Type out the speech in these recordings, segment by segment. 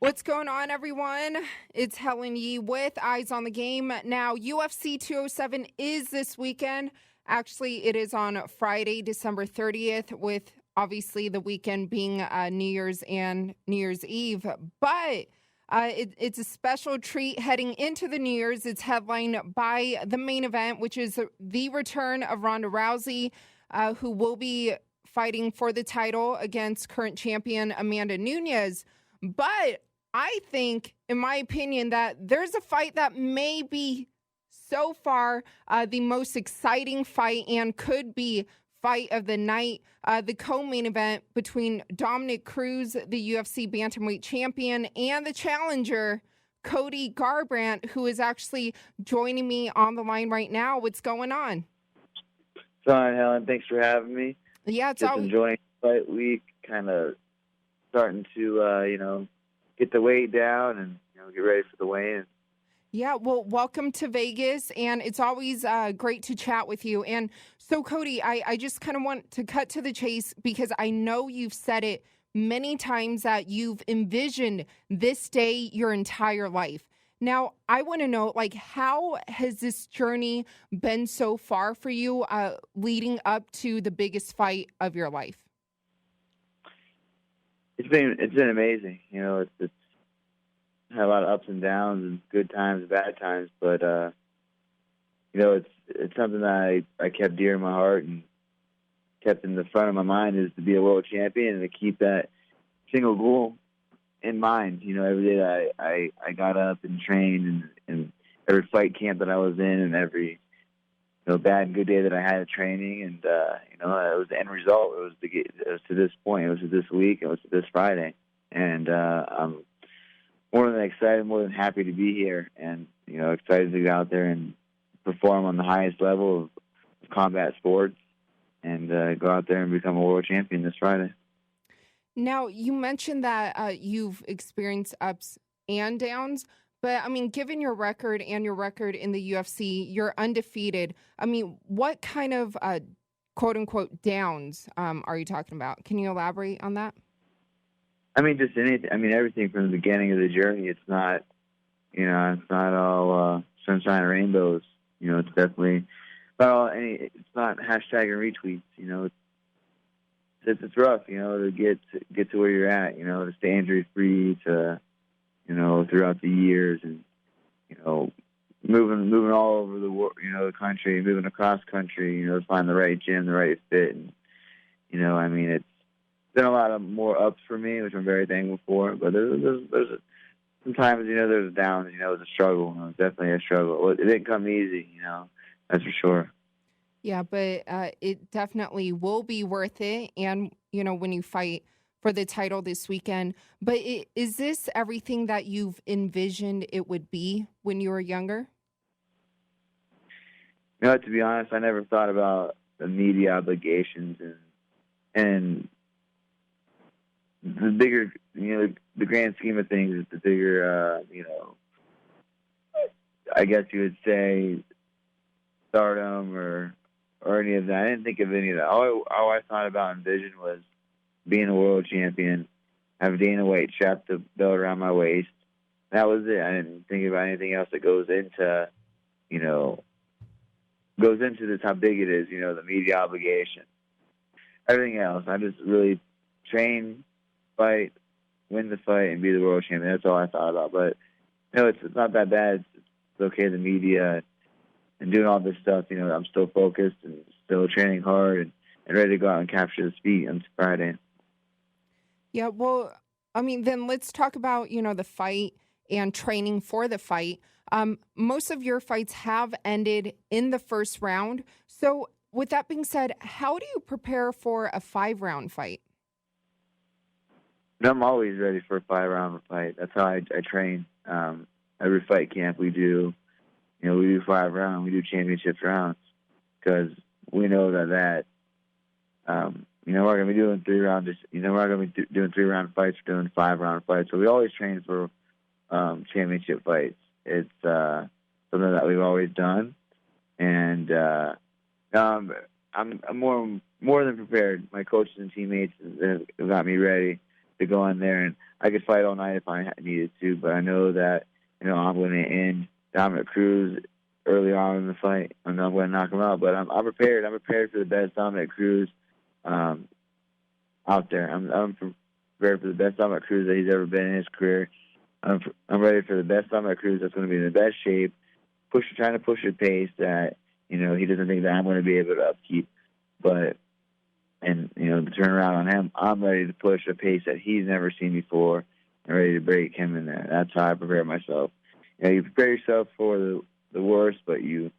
What's going on, everyone? It's Helen Yee with Eyes on the Game. Now, UFC 207 is this weekend. Actually, it is on Friday, December 30th, with obviously the weekend being New Year's and New Year's Eve. But it's a special treat heading into the New Year's. It's headlined by the main event, which is the return of Ronda Rousey, who will be fighting for the title against current champion Amanda Nunes. But I think, in my opinion, that there's a fight that may be so far the most exciting fight and could be fight of the night. The co-main event between Dominick Cruz, the UFC bantamweight champion, and the challenger, Cody Garbrandt, who is actually joining me on the line right now. What's going on? Fine, Helen. Thanks for having me. Yeah, it's just enjoying fight week, kind of starting to, get the weight down and get ready for the weigh-in. Yeah, well, welcome to Vegas, and it's always great to chat with you. And so, Cody, I just kind of want to cut to the chase because I know you've said it many times that you've envisioned this day your entire life. Now, I want to know, how has this journey been so far for you leading up to the biggest fight of your life? It's been amazing. It's had a lot of ups and downs and good times, bad times, but it's something that I kept dear in my heart and kept in the front of my mind is to be a world champion and to keep that single goal in mind. Every day that I got up and trained and every fight camp that I was in and every bad and good day that I had at training, and it was the end result. It was to this point. It was to this week. It was to this Friday, and I'm more than excited, more than happy to be here, and excited to go out there and perform on the highest level of combat sports, and go out there and become a world champion this Friday. Now, you mentioned that you've experienced ups and downs. But, given your record and your record in the UFC, you're undefeated. What kind of quote-unquote downs are you talking about? Can you elaborate on that? Just anything. Everything from the beginning of the journey. It's not, it's not all sunshine and rainbows. It's definitely not all it's not hashtag and retweets. It's rough, to get to where you're at, to stay injury-free, to throughout the years, and moving all over the world, the country, moving across country, to find the right gym, the right fit, and it's been a lot of more ups for me, which I'm very thankful for. But there's sometimes there's downs, it's a struggle. It's definitely a struggle. It didn't come easy, that's for sure. Yeah, but it definitely will be worth it, and when you fight for the title this weekend. But is this everything that you've envisioned it would be when you were younger? To be honest, I never thought about the media obligations and the bigger, the grand scheme of things is the bigger, I guess you would say stardom or any of that. I didn't think of any of that. All I thought about and envisioned was being a world champion, have Dana White strap the belt around my waist. That was it. I didn't think about anything else that goes into this, how big it is, the media obligation. Everything else, I just really train, fight, win the fight, and be the world champion. That's all I thought about. But, it's not that bad. It's okay, the media and doing all this stuff, I'm still focused and still training hard and ready to go out and capture the speed on Friday. Yeah, well, then let's talk about, the fight and training for the fight. Most of your fights have ended in the first round. So with that being said, how do you prepare for a 5-round fight? I'm always ready for a 5-round fight. That's how I train. Every fight camp we do, we do 5 rounds. We do championship rounds because we know that we're going to be doing 3 rounds. We're not going to be doing 3-round fights. We're doing 5-round fights. So we always train for championship fights. It's something that we've always done, and I'm more than prepared. My coaches and teammates have got me ready to go in there, and I could fight all night if I needed to. But I know that I'm going to end Dominic Cruz early on in the fight. I know I'm going to knock him out, but I'm prepared. I'm prepared for the best Dominic Cruz out there. I'm prepared for the best Dominic Cruz that he's ever been in his career. I'm ready for the best Dominic Cruz that's going to be in the best shape, trying to push a pace that he doesn't think that I'm going to be able to upkeep. But the turnaround on him, I'm ready to push a pace that he's never seen before and ready to break him in there. That's how I prepare myself. You prepare yourself for the worst, but you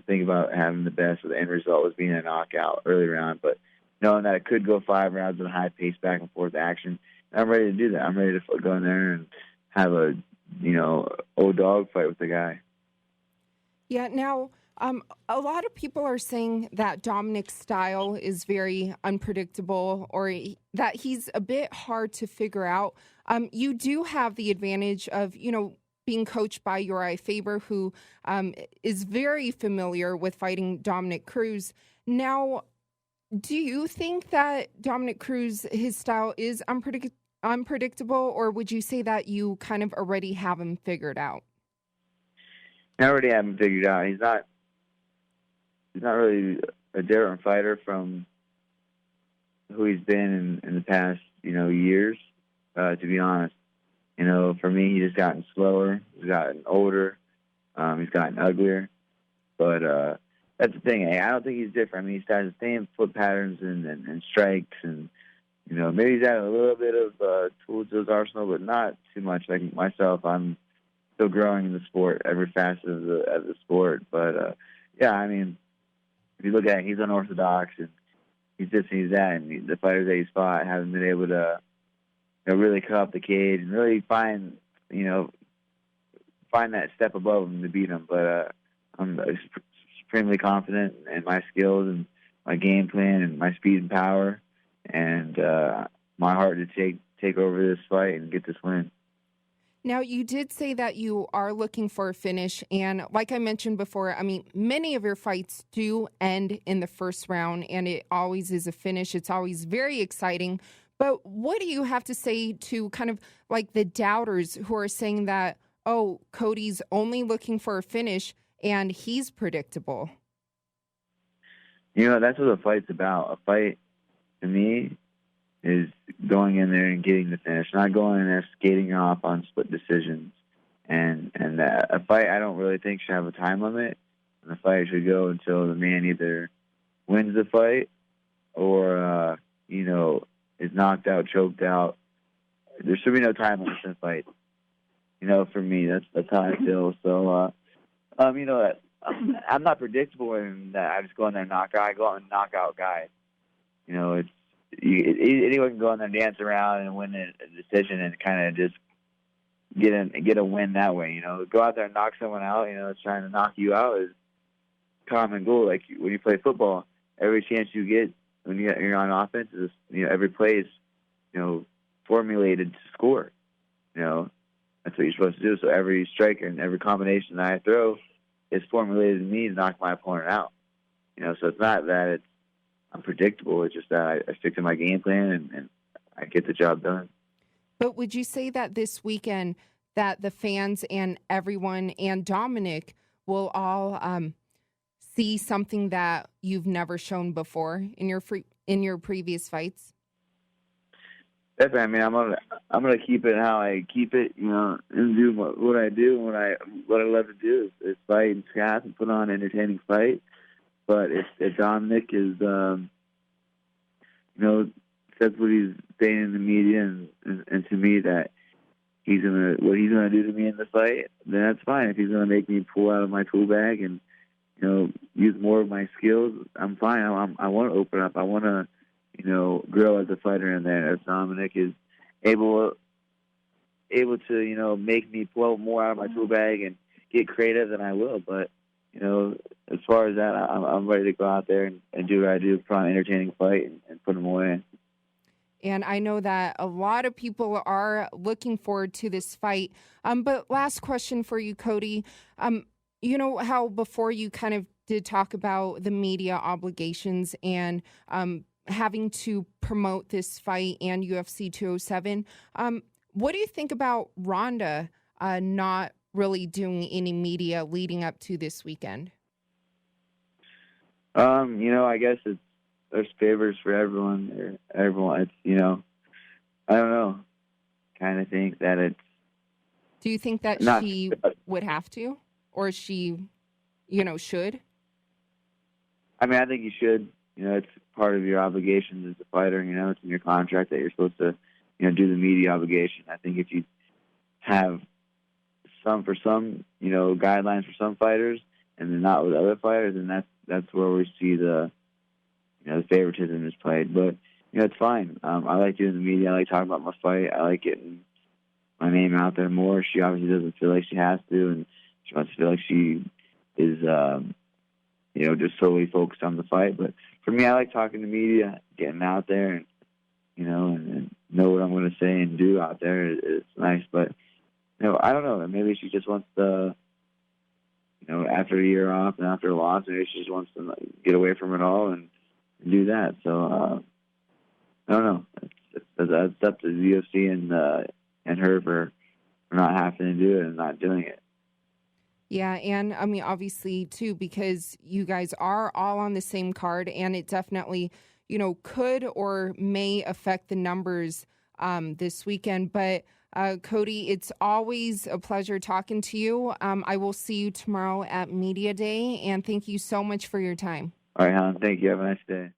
think about having the best. So the end result was being a knockout early round, but knowing that it could go 5 rounds in a high pace back and forth action, I'm ready to do that. I'm ready to go in there and have a old dog fight with the guy. Yeah. Now, a lot of people are saying that Dominic's style is very unpredictable, or that he's a bit hard to figure out. You do have the advantage of, being coached by Uriah Faber, who is very familiar with fighting Dominick Cruz. Now, do you think that Dominic Cruz, his style is unpredictable, or would you say that you kind of already have him figured out? I already have him figured out. He's not really a different fighter from who he's been in the past, years, to be honest. For me, he's just gotten slower. He's gotten older. He's gotten uglier. But that's the thing. I don't think he's different. I mean, he has the same foot patterns and strikes. And, maybe he's added a little bit of tools to his arsenal, but not too much. Like myself, I'm still growing in the sport, every facet of the sport. But, yeah, I mean, if you look at it, he's unorthodox, and he's that. And the fighters that he's fought haven't been able to really cut up the cage and really find that step above him to beat him. But I'm supremely confident in my skills and my game plan and my speed and power, and my heart to take over this fight and get this win. Now, you did say that you are looking for a finish, and like I mentioned before, I mean, many of your fights do end in the first round, and it always is a finish. It's always very exciting. But what do you have to say to kind of like the doubters who are saying that, oh, Cody's only looking for a finish and he's predictable? That's what a fight's about. A fight, to me, is going in there and getting the finish, not going in there skating off on split decisions. And a fight, I don't really think, should have a time limit. And the fight should go until the man either wins the fight or, is knocked out, choked out. There should be no time limit in a fight. For me, that's how I feel. So, I'm not predictable in that I just go in there and knock out. I go out and knock out guys. Anyone can go in there and dance around and win a decision and kind of just get a win that way. Go out there and knock someone out. Trying to knock you out is common goal. Like when you play football, every chance you get when you're on offense is every play is formulated to score. That's what you're supposed to do. So every striker and every combination that I throw is formulated to me to knock my opponent out. So it's not that it's unpredictable. It's just that I stick to my game plan and I get the job done. But would you say that this weekend that the fans and everyone and Dominic will all see something that you've never shown before in your previous fights? Definitely. I mean, I'm gonna keep it how I keep it, and do what I do and what I love to do is fight and scrap and put on an entertaining fight. But if Dominic is, says what he's saying in the media and to me that what he's gonna do to me in the fight, then that's fine. If he's gonna make me pull out of my tool bag and use more of my skills, I'm fine. I want to open up. I want to grow as a fighter in there. If Dominic is able to make me pull more out of my tool bag and get creative, then I will. But as far as that, I'm ready to go out there and do what I do, put on an entertaining fight and put them away. And I know that a lot of people are looking forward to this fight. But last question for you, Cody. How before you kind of did talk about the media obligations and having to promote this fight and UFC 207. What do you think about Ronda not really doing any media leading up to this weekend? I guess there's favors for everyone. It's, I don't know. Kind of think that it's. Do you think that she would have to, or she, should? I mean, I think you should. It's part of your obligations as a fighter. It's in your contract that you're supposed to, do the media obligation. I think if you have some guidelines for some fighters, and then not with other fighters, and that's where we see the favoritism is played. But it's fine. I like doing the media. I like talking about my fight. I like getting my name out there more. She obviously doesn't feel like she has to, and she wants to feel like she is, just solely focused on the fight. But for me, I like talking to media, getting out there, and and know what I'm going to say and do out there. It's nice, but I don't know. Maybe she just wants to. After a year off and after a loss, maybe she just wants to get away from it all and do that. So I don't know. That's up to the UFC and her for not having to do it and not doing it. Yeah, and I mean, obviously too, because you guys are all on the same card, and it definitely, could or may affect the numbers this weekend. But Cody, it's always a pleasure talking to you. I will see you tomorrow at Media Day, and thank you so much for your time. All right, Helen. Thank you. Have a nice day.